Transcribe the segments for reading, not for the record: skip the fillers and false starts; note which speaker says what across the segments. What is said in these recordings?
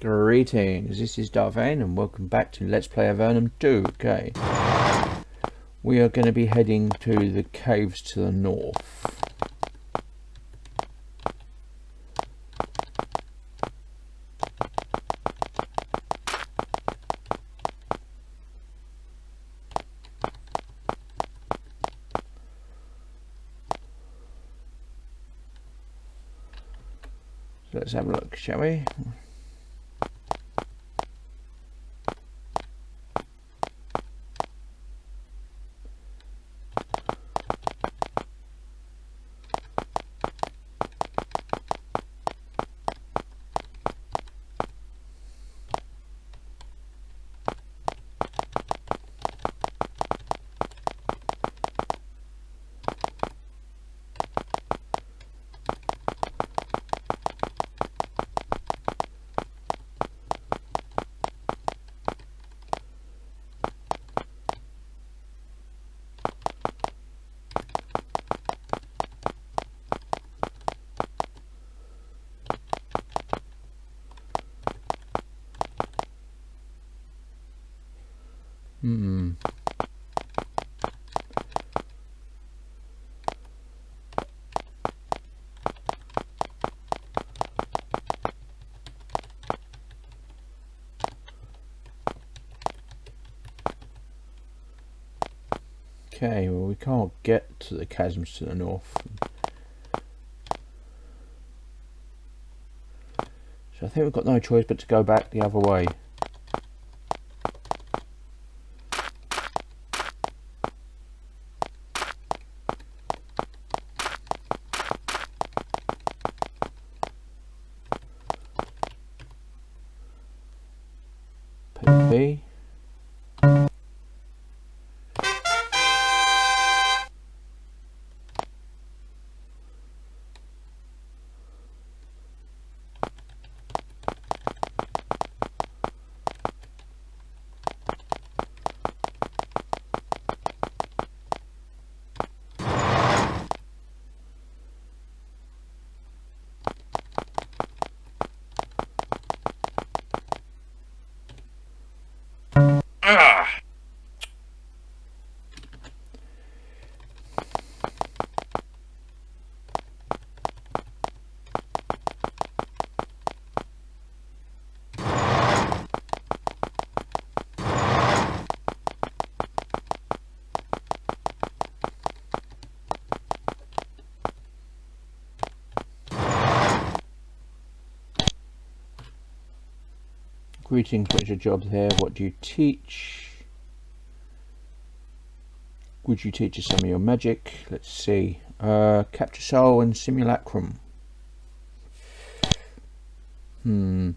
Speaker 1: Greetings, this is Vane and welcome back to Let's Play Avernum 2. Okay, we are going to be heading to the caves to the north. So let's have a look, shall we? Okay, well we can't get to the chasms to the north. So I think we've got no choice but to go back the other way. PP. Greetings, what's your job here? What do you teach? Would you teach us some of your magic? Let's see. Capture soul and simulacrum. No.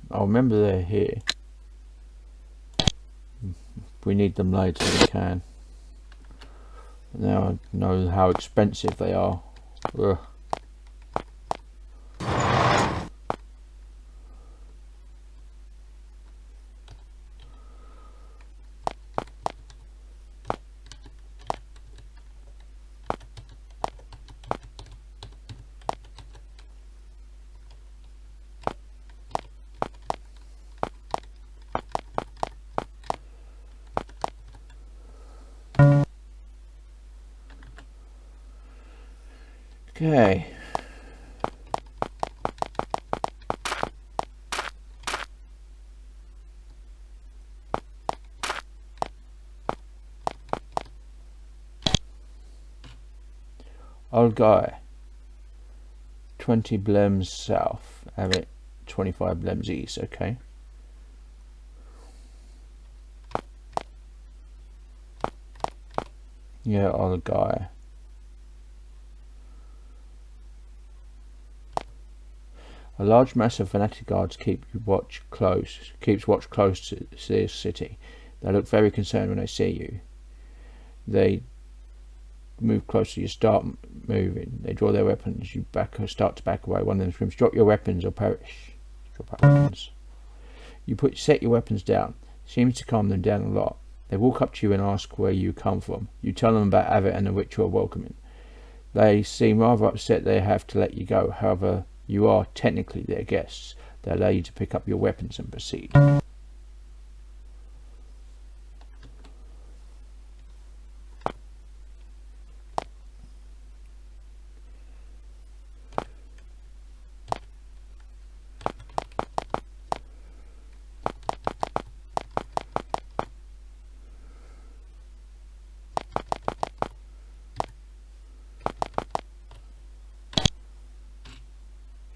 Speaker 1: I remember they're here. If we need them later, we can. Now I know how expensive they are. Ugh. Okay. Old guy. 20 blems south. Have it 25 blems east, okay. Yeah, old guy. A large mass of fanatic guards keeps watch close to this city. They look very concerned when they see you. They move closer, you start moving. They draw their weapons, you start to back away. One of them screams, "Drop your weapons or perish." Drop our weapons. You set your weapons down. Seems to calm them down a lot. They walk up to you and ask where you come from. You tell them about Avernum and the ritual welcoming. They seem rather upset they have to let you go. However, you are technically their guests. They allow you to pick up your weapons and proceed.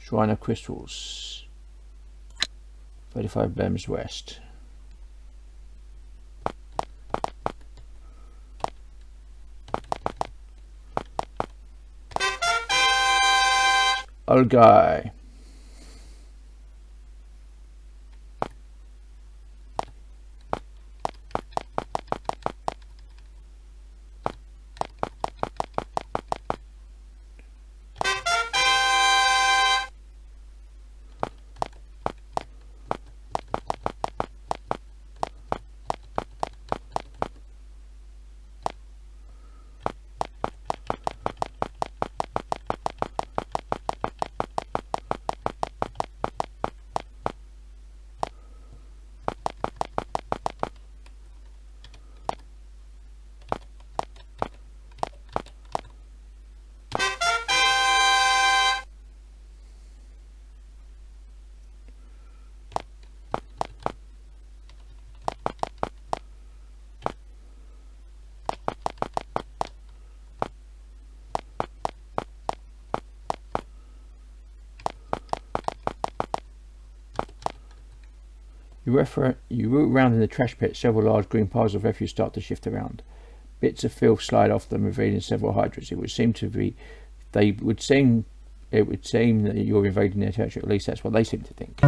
Speaker 1: Shrine of Crystals, 35 Bems West. Old guy. You root around in the trash pit. Several large green piles of refuse start to shift around. Bits of filth slide off them, revealing several hydras. It would seem that you're invading their territory. At least that's what they seem to think.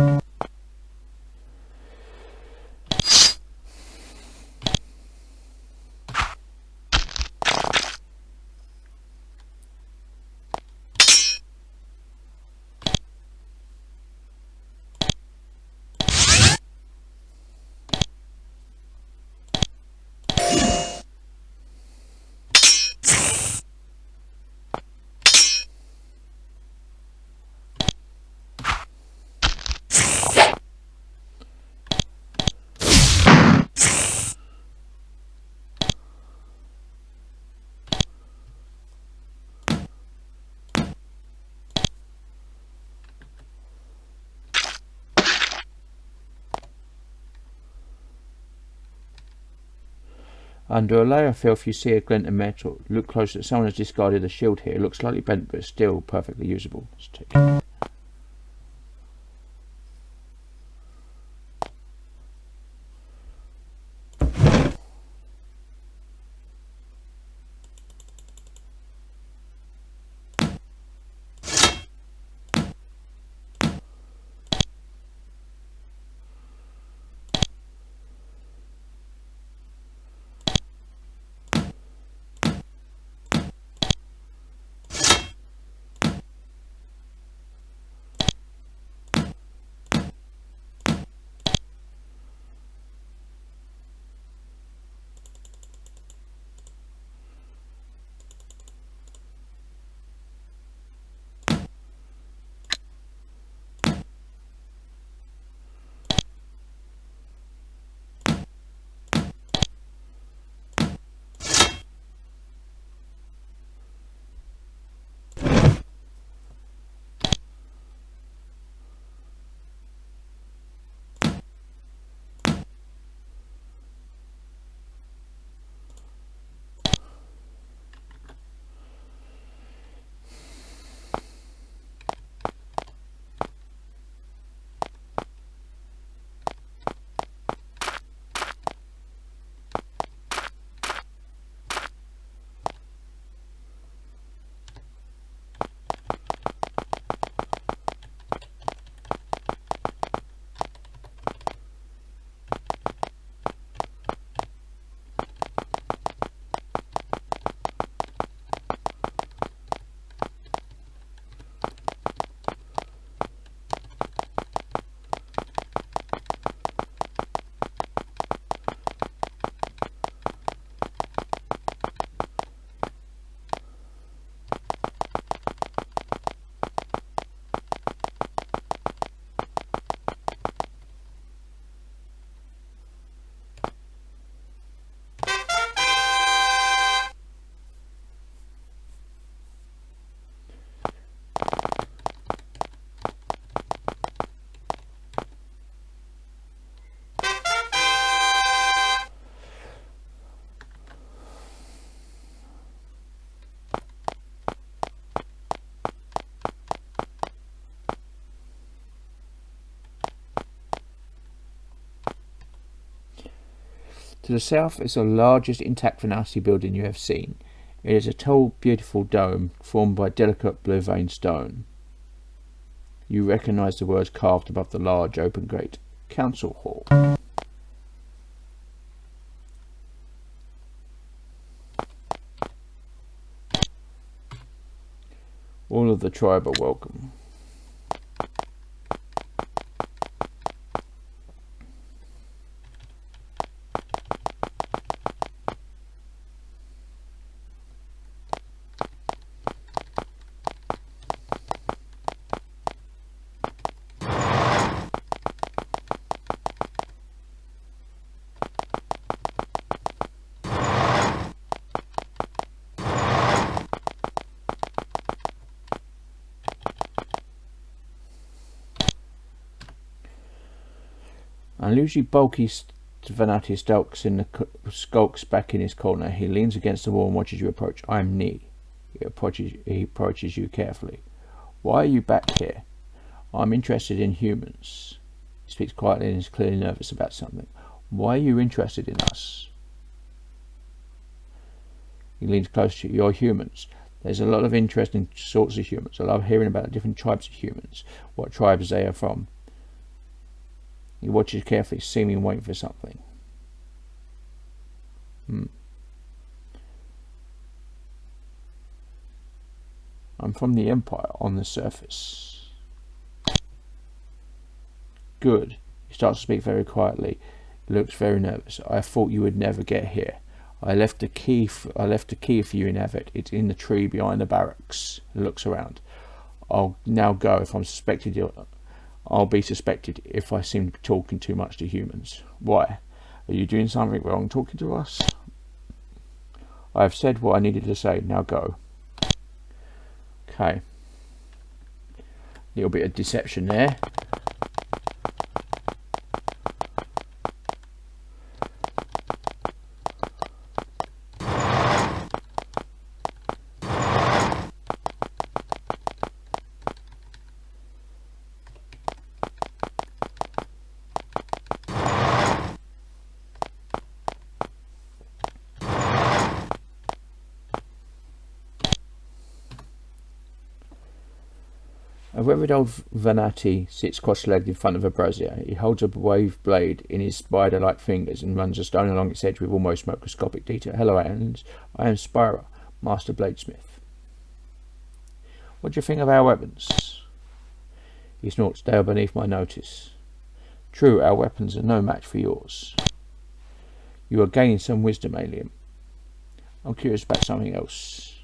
Speaker 1: Under a layer of filth you see a glint of metal. Look closer. Someone has discarded a shield here. It looks slightly bent but still perfectly usable. Let's take it. To the south is the largest intact Venati building you have seen. It is a tall, beautiful dome formed by delicate blue Vane stone. You recognise the words carved above the large open gate. Council Hall. All of the tribe are welcome. Unusually bulky Venati skulks back in his corner. He leans against the wall and watches you approach. I am Nee. He approaches you carefully. Why are you back here? I'm interested in humans. He speaks quietly and is clearly nervous about something. Why are you interested in us? He leans close to you. You're humans. There's a lot of interesting sorts of humans. I love hearing about the different tribes of humans, what tribes they are from. He watches carefully, seeming waiting for something. I'm from the Empire, on the surface. Good. He starts to speak very quietly. He looks very nervous. I thought you would never get here. I left a key for you in Avernum. It's in the tree behind the barracks. He looks around. I'll now go. If I'm suspected, I'll be suspected if I seem to be talking too much to humans. Why? Are you doing something wrong talking to us? I have said what I needed to say. Now go. Okay. Little bit of deception there. A weathered old Venati sits cross-legged in front of a brazier. He holds a wave blade in his spider-like fingers and runs a stone along its edge with almost microscopic detail. Hello, aliens. I am Spyra, Master Bladesmith. What do you think of our weapons? He snorts. They are beneath my notice. True, our weapons are no match for yours. You are gaining some wisdom, alien. I'm curious about something else.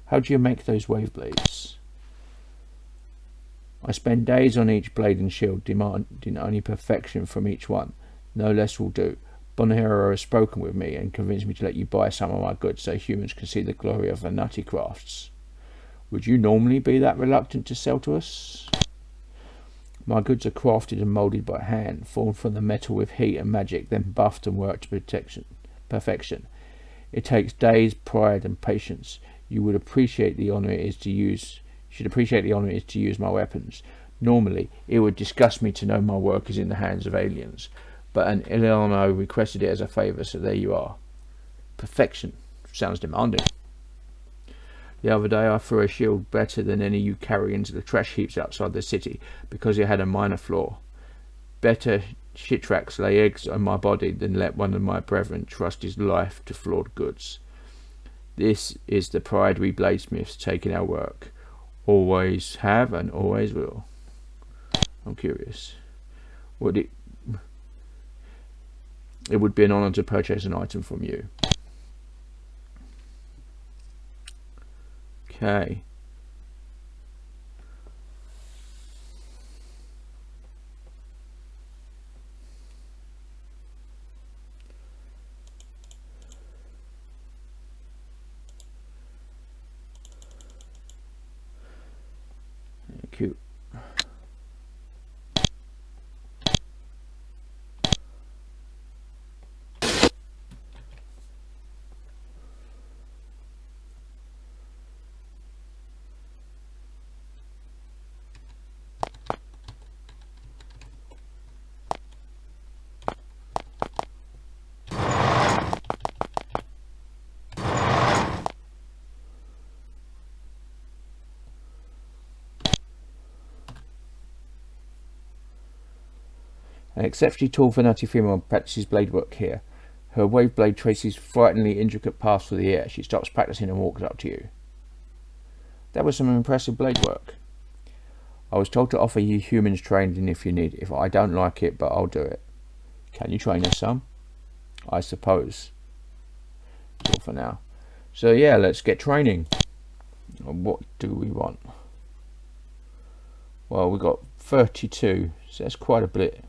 Speaker 1: How do you make those wave blades? I spend days on each blade and shield, demanding only perfection from each one. No less will do. Bonhero has spoken with me and convinced me to let you buy some of my goods so humans can see the glory of the nutty crafts. Would you normally be that reluctant to sell to us? My goods are crafted and moulded by hand, formed from the metal with heat and magic, then buffed and worked to perfection. It takes days, pride, and patience. You would appreciate the honour it is to use. Should appreciate the honour it is to use my weapons. Normally, it would disgust me to know my work is in the hands of aliens, but an Iliano requested it as a favour, so there you are. Perfection. Sounds demanding. The other day I threw a shield better than any you carry into the trash heaps outside the city, because it had a minor flaw. Better shitracks lay eggs on my body than let one of my brethren trust his life to flawed goods. This is the pride we bladesmiths take in our work. Always have and always will. I'm curious. It would be an honour to purchase an item from you. Okay. Cute. An exceptionally tall Venati female practices blade work here. Her wave blade traces frighteningly intricate paths through the air. She stops practicing and walks up to you. That was some impressive blade work. I was told to offer you humans training if you need. If I don't like it, but I'll do it. Can you train us some? I suppose. That's all for now. So yeah, let's get training. What do we want? Well, we got 32, so that's quite a bit.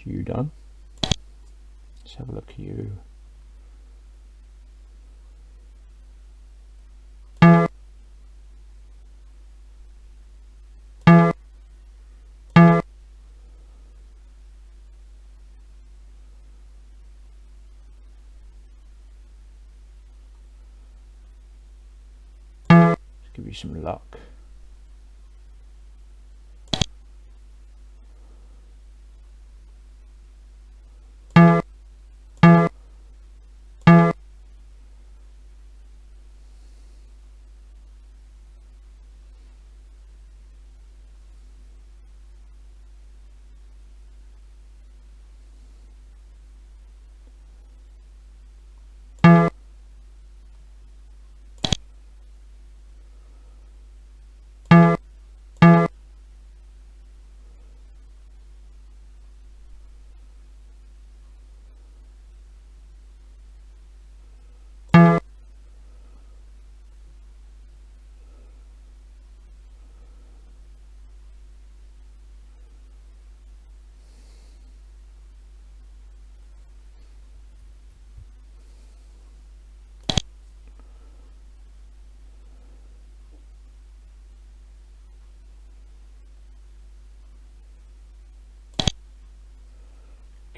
Speaker 1: You done? Let's have a look at you. Let's give you some luck.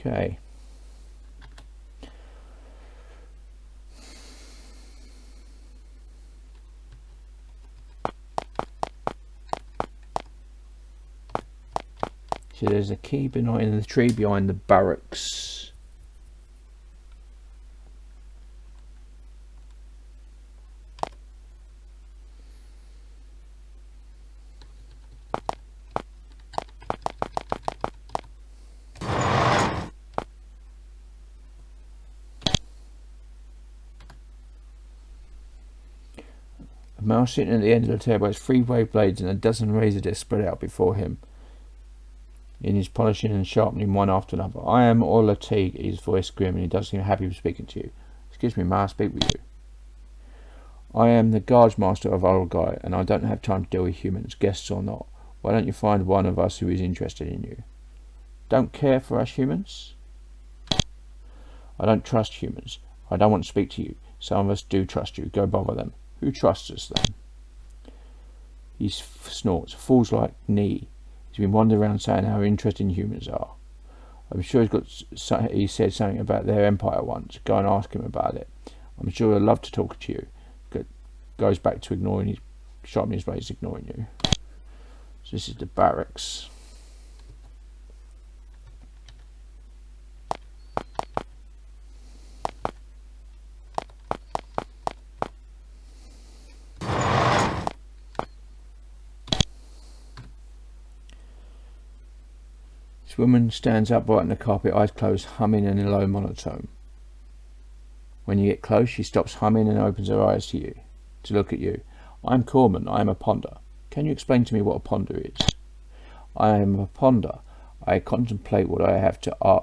Speaker 1: Okay. So there's a key behind the tree behind the barracks. A male sitting at the end of the table has 3 wave blades and a dozen razor discs spread out before him. In his polishing and sharpening one after another. I am Orla Teague, his voice grim, and he does seem happy with speaking to you. Excuse me, may I speak with you? I am the guards master of Olgai, and I don't have time to deal with humans, guests or not. Why don't you find one of us who is interested in you? Don't care for us humans? I don't trust humans. I don't want to speak to you. Some of us do trust you. Go bother them. Who trusts us then? He snorts. Fools like me. He's been wandering around saying how interesting humans are. I'm sure he said something about their empire once. Go and ask him about it. I'm sure he'll love to talk to you. Goes back to ignoring his sharpening his blades, ignoring you. So this is the barracks. This woman stands upright on the carpet, eyes closed, humming in a low monotone. When you get close, she stops humming and opens her eyes to you, to look at you. I'm Corman. I am a ponder. Can you explain to me what a ponder is? I am a ponder. I contemplate what I have to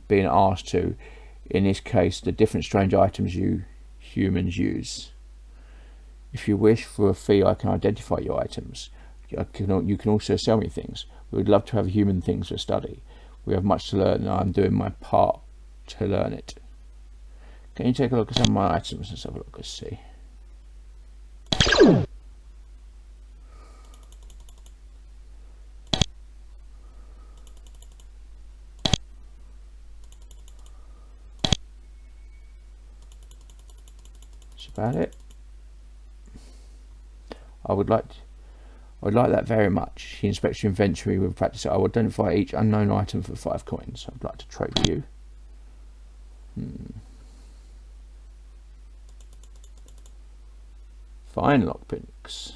Speaker 1: being asked to. In this case, the different strange items you humans use. If you wish, for a fee, I can identify your items. You can also sell me things. We would love to have human things to study. We have much to learn, and I am doing my part to learn it. Can you take a look at some of my items? Let's have a look. Let's see. That's about it. I'd like that very much. He inspects your inventory with practice. I will identify each unknown item for 5 coins. I'd like to trade with you. Fine lockpicks.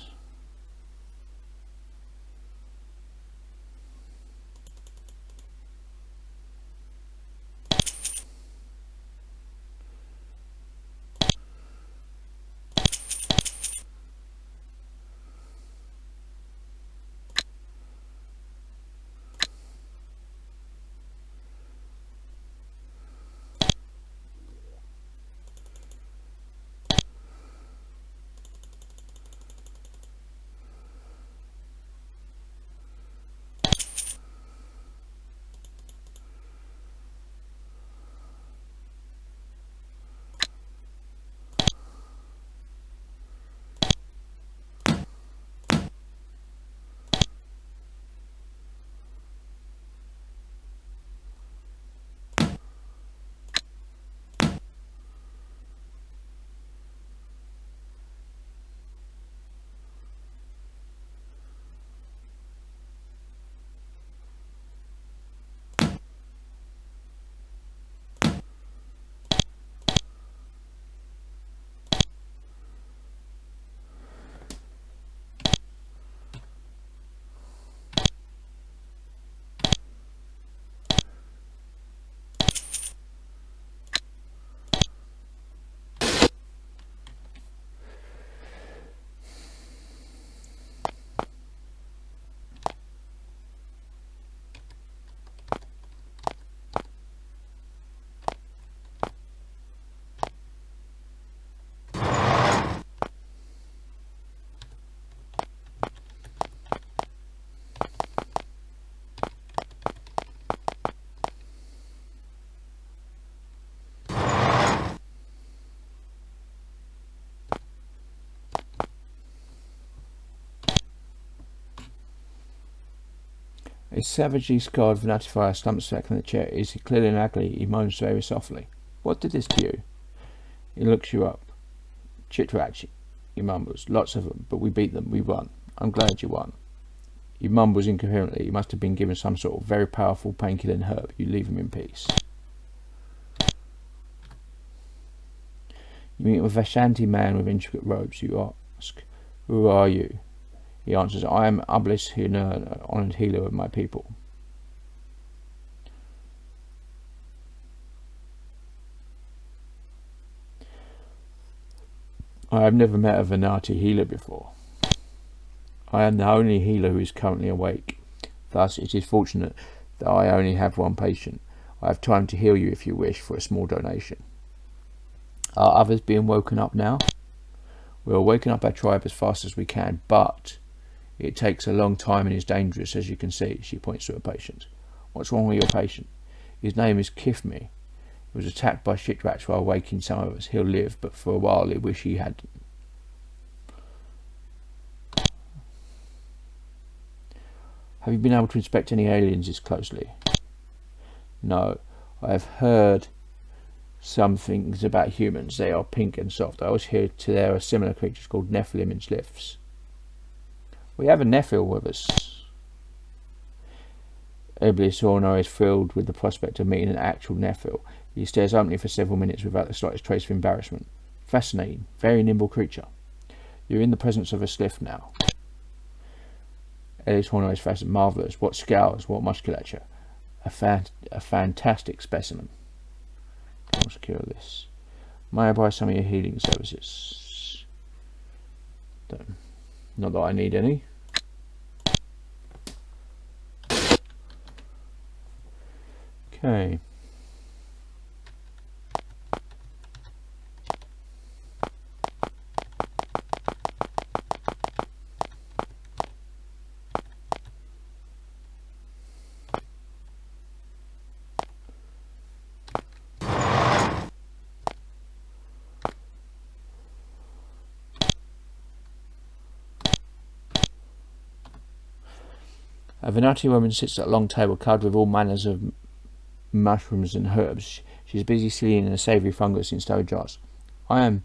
Speaker 1: A savagely scarred Venatifier slumps back in the chair. Is he clearly and ugly? He moans very softly. What did this to you? He looks you up. Chitrachi, he mumbles. Lots of them, but we beat them. We won. I'm glad you won. He mumbles incoherently. He must have been given some sort of very powerful painkilling herb. You leave him in peace. You meet a Vashanti man with intricate robes. You ask, who are you? He answers, I am Ublis Hunurna, honoured healer of my people. I have never met a Venati healer before. I am the only healer who is currently awake. Thus, it is fortunate that I only have one patient. I have time to heal you if you wish for a small donation. Are others being woken up now? We are waking up our tribe as fast as we can, but it takes a long time and is dangerous, as you can see. She points to her patient. What's wrong with your patient? His name is Kifmi. He was attacked by shit rats while waking some of us. He'll live, but for a while I wish he hadn't. Have you been able to inspect any aliens this closely? No. I have heard some things about humans. They are pink and soft. I always hear there are similar creatures called Nephilim in Sliths. We have a Nephil with us. Iblis Horner is filled with the prospect of meeting an actual Nephil. He stares openly for several minutes without the slightest trace of embarrassment. Fascinating. Very nimble creature. You're in the presence of a Slith now. Iblis Horner is fascinating. Marvellous. What scales, what musculature. A fantastic specimen. I'll secure this. May I buy some of your healing services? Not that I need any. Okay. A Venati woman sits at a long table covered with all manners of mushrooms and herbs. She is busy sealing a savoury fungus in stone jars. I am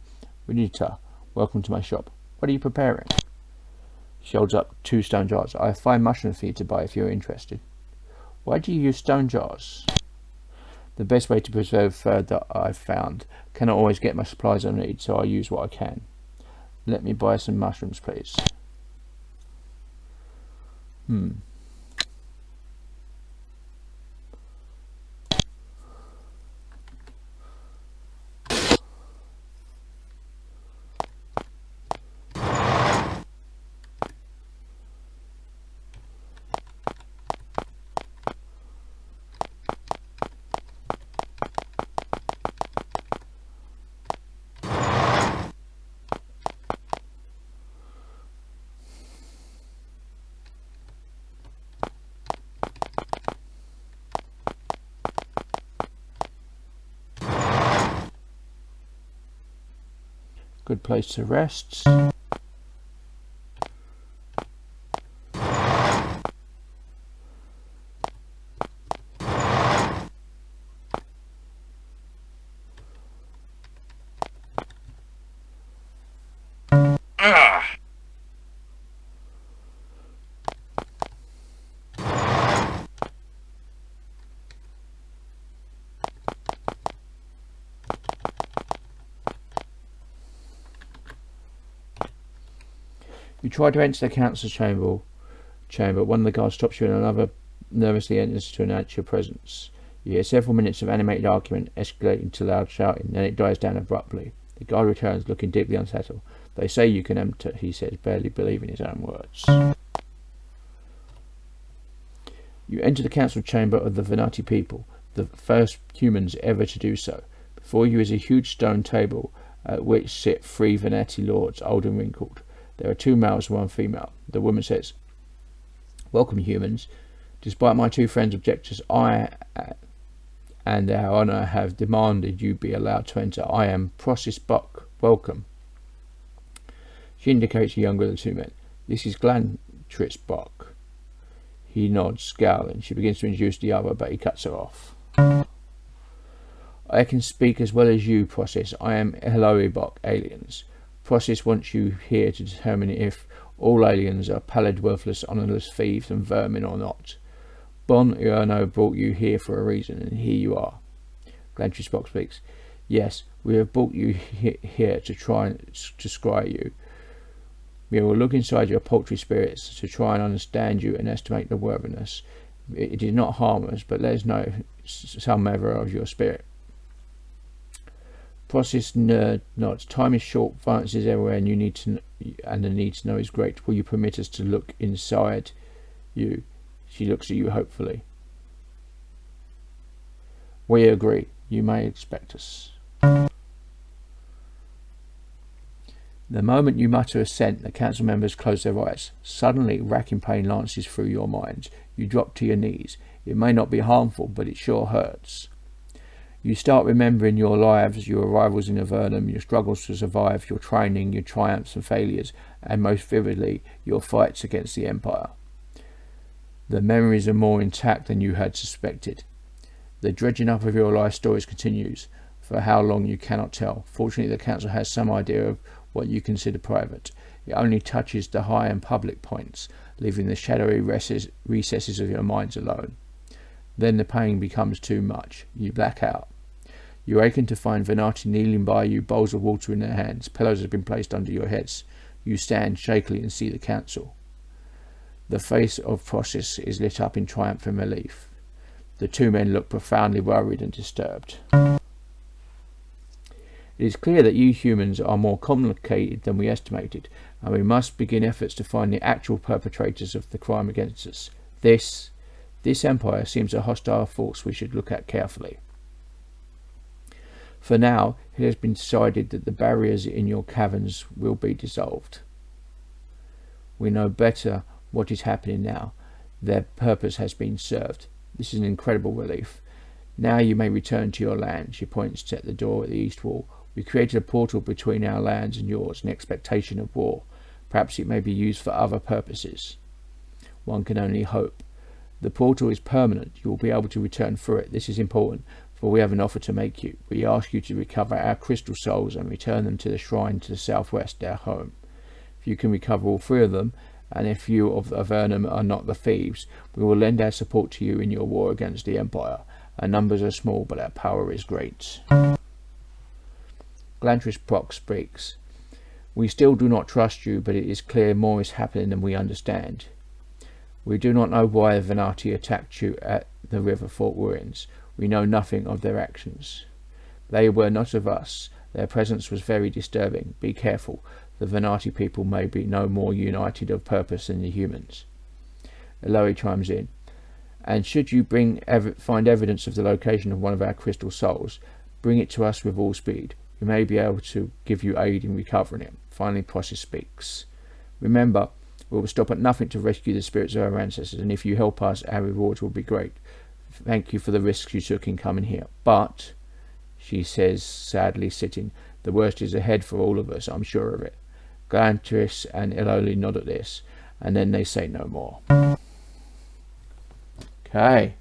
Speaker 1: Renita. Welcome to my shop. What are you preparing? She holds up 2 stone jars. I have 5 mushrooms for you to buy if you're interested. Why do you use stone jars? The best way to preserve food that I've found. Cannot always get my supplies I need, so I use what I can. Let me buy some mushrooms, please. Good place to rest. You try to enter the council's chamber. One of the guards stops you and another nervously enters to announce your presence. You hear several minutes of animated argument escalating to loud shouting, then it dies down abruptly. The guard returns, looking deeply unsettled. They say you can enter, he says, barely believing his own words. You enter the council chamber of the Venati people, the first humans ever to do so. Before you is a huge stone table at which sit 3 Venati lords, old and wrinkled. There are 2 males and 1 female. The woman says, Welcome, humans. Despite my 2 friends' objections, I and our honour have demanded you be allowed to enter. I am Prosis Buck. Welcome. She indicates a younger of the 2 men. This is Glantris Buck. He nods, scowling. She begins to introduce the other, but he cuts her off. I can speak as well as you, Prosis. I am Eloi Buck, aliens. Prosis wants you here to determine if all aliens are pallid, worthless, honourless thieves and vermin or not. Bon Urno brought you here for a reason, and here you are. Glantris Buck speaks. Yes, we have brought you here to try and to scry you. We will look inside your paltry spirits to try and understand you and estimate the worthiness. It did not harm us, but let us know some ever of your spirit. Prosis nods. Time is short, violence is everywhere, and the need to know is great. Will you permit us to look inside you? She looks at you hopefully. We agree. You may expect us. The moment you mutter assent, the council members close their eyes. Suddenly, racking pain lances through your minds. You drop to your knees. It may not be harmful, but it sure hurts. You start remembering your lives, your arrivals in Avernum, your struggles to survive, your training, your triumphs and failures, and most vividly, your fights against the Empire. The memories are more intact than you had suspected. The dredging up of your life stories continues, for how long you cannot tell. Fortunately, the council has some idea of what you consider private. It only touches the high and public points, leaving the shadowy recesses of your minds alone. Then the pain becomes too much. You black out. You awaken to find Venati kneeling by you, bowls of water in their hands. Pillows have been placed under your heads. You stand shakily and see the council. The face of Prosis is lit up in triumph and relief. The 2 men look profoundly worried and disturbed. It is clear that you humans are more complicated than we estimated, and we must begin efforts to find the actual perpetrators of the crime against us. This empire seems a hostile force we should look at carefully. For now, it has been decided that the barriers in your caverns will be dissolved. We know better what is happening now. Their purpose has been served. This is an incredible relief. Now you may return to your land. She points at the door at the east wall. We created a portal between our lands and yours in expectation of war. Perhaps it may be used for other purposes. One can only hope. The portal is permanent. You will be able to return through it. This is important, for we have an offer to make you. We ask you to recover our crystal souls and return them to the shrine to the southwest, their home. If you can recover all 3 of them, and if you of Avernum are not the thieves, we will lend our support to you in your war against the Empire. Our numbers are small, but our power is great. Glantris Prox speaks. We still do not trust you, but it is clear more is happening than we understand. We do not know why the Venati attacked you at the River Fort ruins. We know nothing of their actions. They were not of us. Their presence was very disturbing. Be careful. The Venati people may be no more united of purpose than the humans. Eloy chimes in. And should you find evidence of the location of one of our crystal souls, bring it to us with all speed. We may be able to give you aid in recovering it. Finally, Process speaks. Remember, we will stop at nothing to rescue the spirits of our ancestors, and if you help us, our rewards will be great. Thank you for the risks you took in coming here. But, she says, sadly sitting, the worst is ahead for all of us, I'm sure of it. Glantris and Eloli nod at this, and then they say no more. Okay.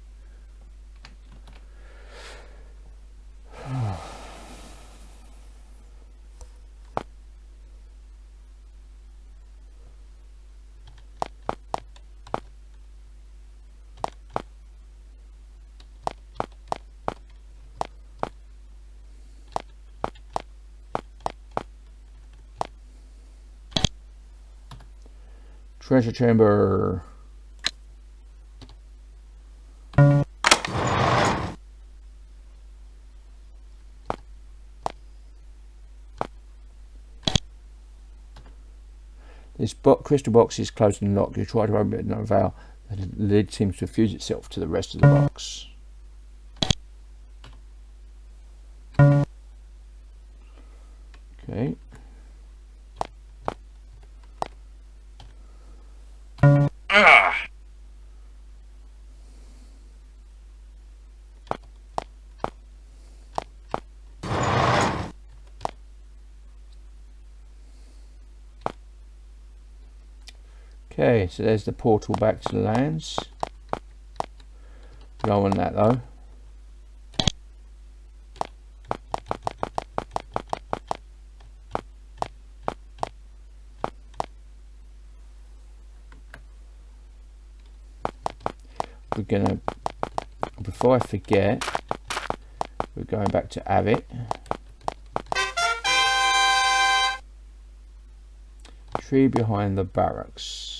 Speaker 1: Treasure chamber. This crystal box is closed and locked. You try to open it, no avail. The lid seems to fuse itself to the rest of the box. Okay. Okay, so there's the portal back to the lands. Go on that though. We're gonna, before I forget, we're going back to Avit. Tree behind the barracks.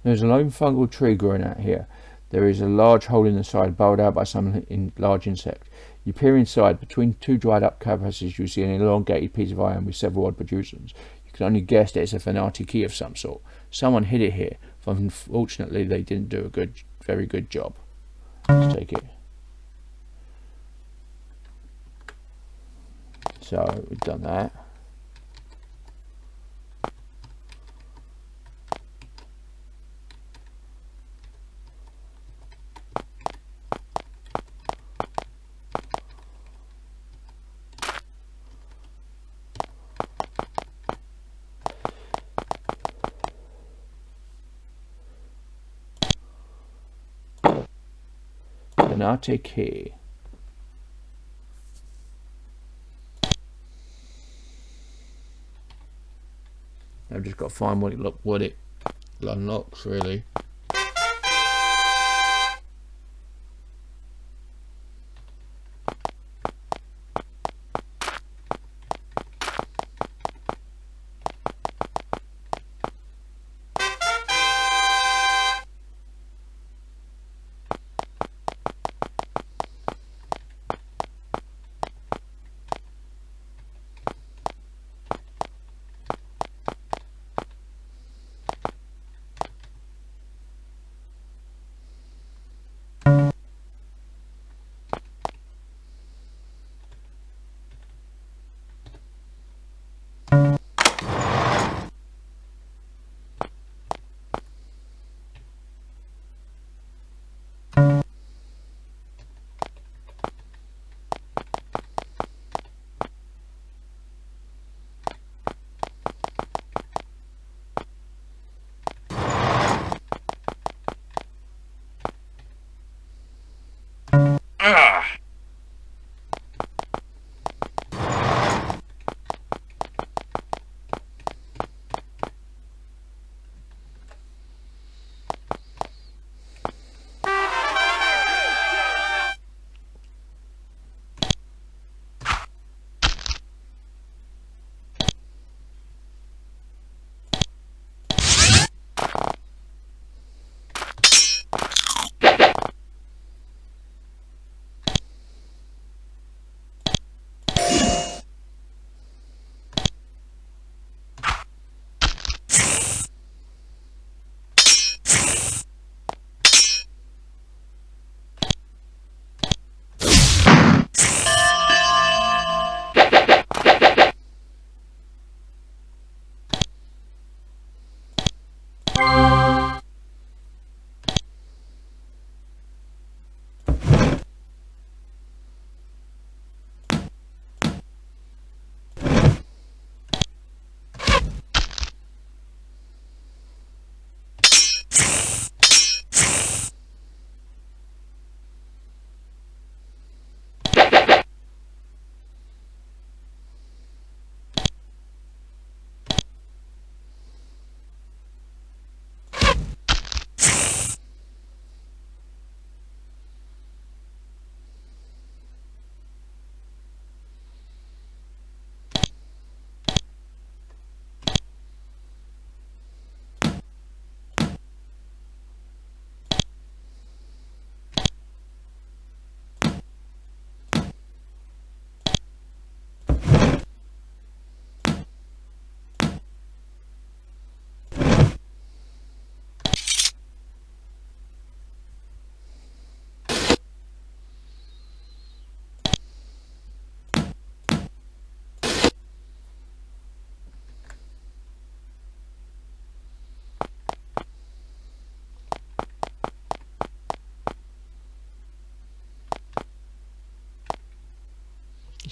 Speaker 1: There's a lone fungal tree growing out here. There is a large hole in the side, burrowed out by some large insect. You peer inside. Between 2 dried up crevices, you see an elongated piece of iron with several odd protrusions. You can only guess that it's a Venati key of some sort. Someone hid it here. Unfortunately, they didn't do a very good job. Let's take it. So we've done that. Venati key. I've just got to find what it unlocks really.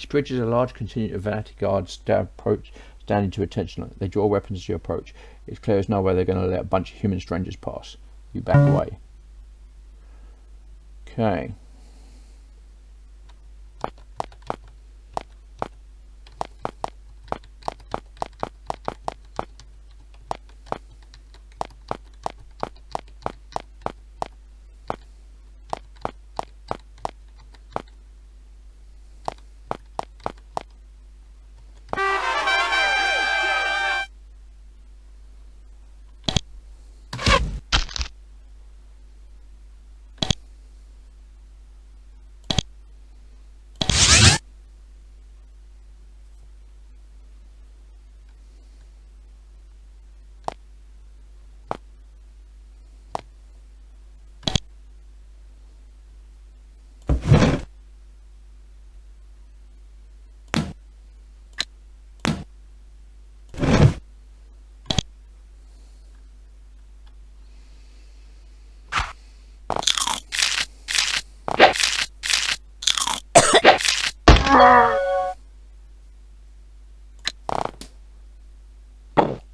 Speaker 1: This bridges a large contingent of Vanity guards standing to attention. They draw weapons as you approach. It's clear as no way they're going to let a bunch of human strangers pass. You back away. Okay.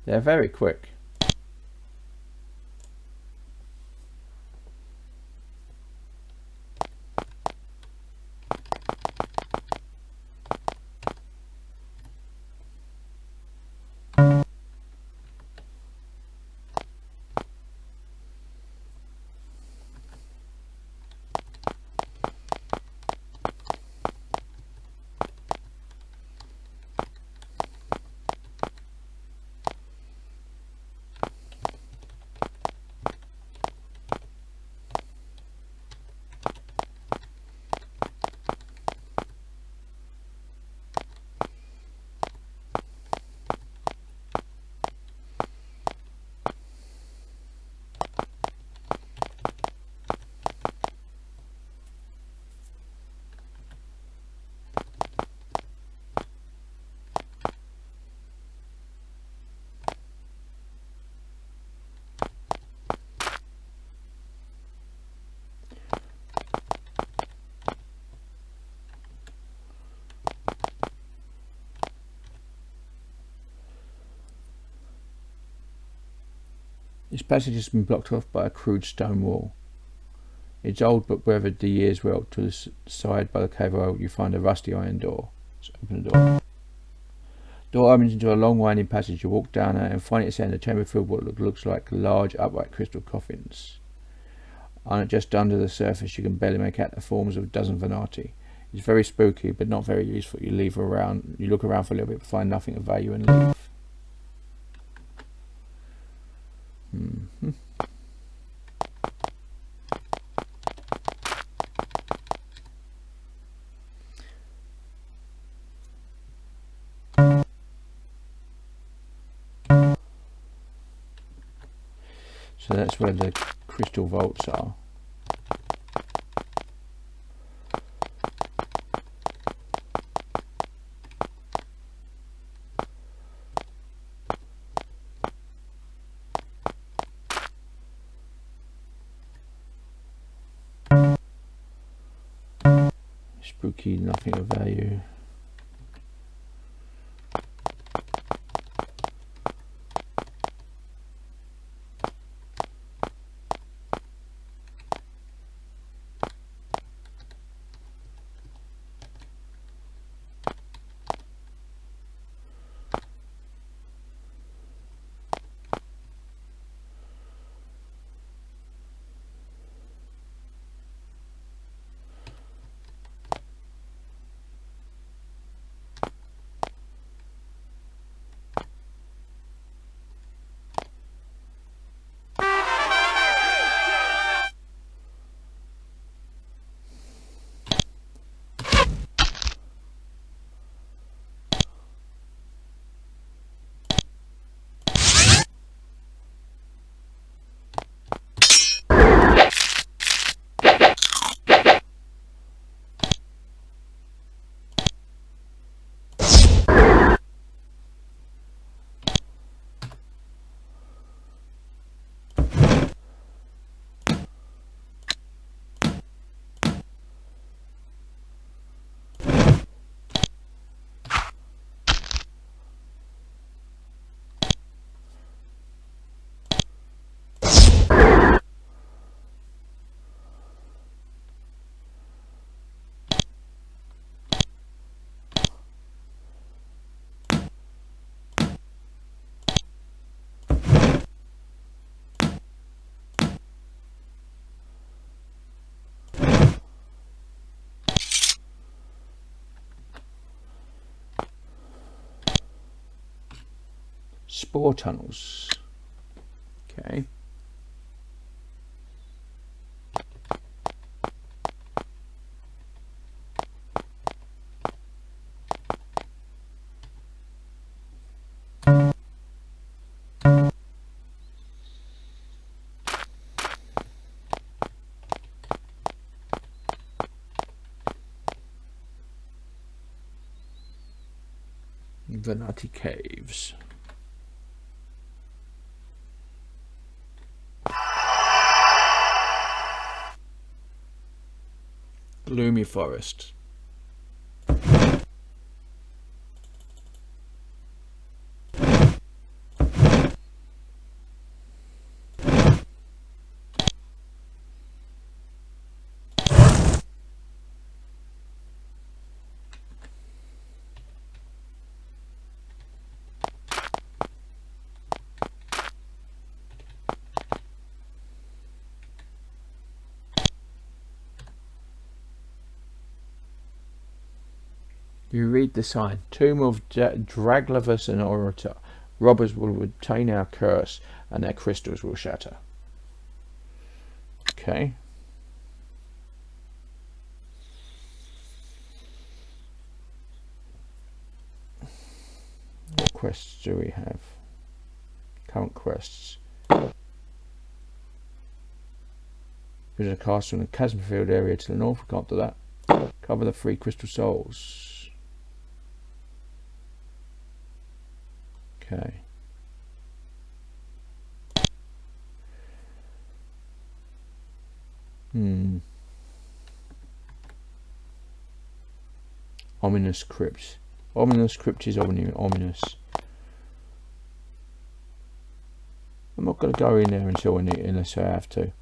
Speaker 1: They're very quick. This passage has been blocked off by a crude stone wall. It's old but weathered the years well. To the side by the cave wall you find a rusty iron door. Let's open the door. Door opens into a long winding passage. You walk down it and find at its end a chamber filled with what looks like large upright crystal coffins. Just under the surface you can barely make out the forms of a dozen Venati. It's very spooky but not very useful. You look around for a little bit but find nothing of value and leave. So that's where the crystal vaults are. Spooky, nothing of value. spore tunnels. Okay. Vane caves. Gloomy forest. You read the sign. Tomb of Draglavus and Orator. Robbers will obtain our curse and their crystals will shatter. Okay. What quests do we have? Current quests. Visit a castle in the Chasmfield area to the north. We can't do that. Cover the 3 crystal souls. Okay. Ominous crypt. Ominous crypt is ominous. I'm not going to go in there unless I have to.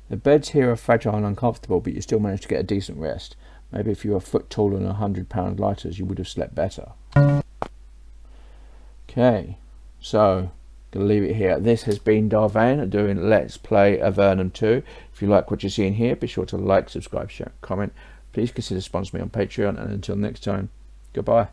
Speaker 1: The beds here are fragile and uncomfortable, but you still manage to get a decent rest. Maybe if you were a foot taller and 100-pound lighters, you would have slept better. Okay, so gonna leave it here. This has been Vane doing Let's Play Avernum 2. If you like what you're seeing here, be sure to like, subscribe, share, comment. Please consider sponsoring me on Patreon, and until next time, goodbye.